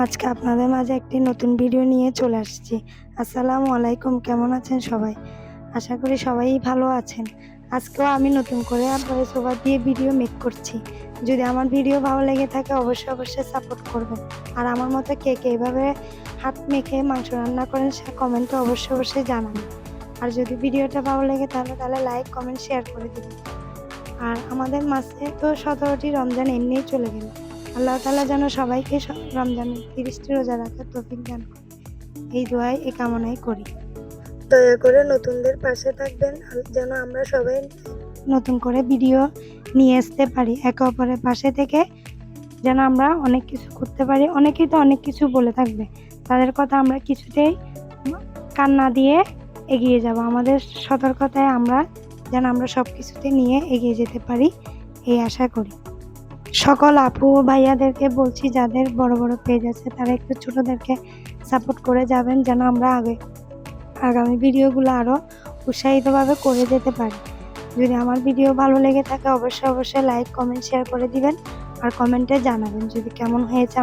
আজকে আপনাদের মাঝে একটি নতুন ভিডিও নিয়ে চলে আসছি। আসসালামু আলাইকুম, কেমন আছেন সবাই? আশা করি সবাই ভালো আছেন। আজকেও আমি নতুন করে ভয়েস ওভার দিয়ে ভিডিও মেক করছি। যদি আমার ভিডিও ভালো লেগে থাকে অবশ্যই সাপোর্ট করবেন। আর আমার মতো কে এভাবে হাত মেখে মাংস রান্না করেন সে কমেন্টে অবশ্যই জানাবেন। আর যদি ভিডিওটা ভালো লেগে তাহলে লাইক কমেন্ট শেয়ার করে দিবেন। আর আমাদের মাঝে তো 17টি রমজান এমনিই চলে গেল। আল্লাহ তাআলা যেন সবাইকে রমজানের 30টি রোজা রাখার তৌফিক দান করে, এই দোয়াই এই কামনাই করি। দয়া করে নতুনদের পাশে থাকবেন যেন আমরা সবাই নতুন করে ভিডিও নিয়ে আসতে পারি, একে অপরের পাশে থেকে যেন আমরা অনেক কিছু করতে পারি। অনেকেই তো অনেক কিছু বলে থাকবে, তাদের কথা আমরা কিছুতেই কান না দিয়ে এগিয়ে যাব। আমাদের সতর্কতায় যেন আমরা সব কিছুতে নিয়ে এগিয়ে যেতে পারি, এই আশা করি। সকল আপু ভাইয়াদেরকে বলছি, যাদের বড় বড় পেজ আছে তারা একটু ছোটদেরকে সাপোর্ট করে যাবেন, যেন আমরা আগামী ভিডিওগুলো আরও উৎসাহিতভাবে করে যেতে পারি। যদি আমার ভিডিও ভালো লেগে থাকে অবশ্যই লাইক কমেন্ট শেয়ার করে দিবেন। আর কমেন্টে জানাবেন যদি কেমন হয়েছে।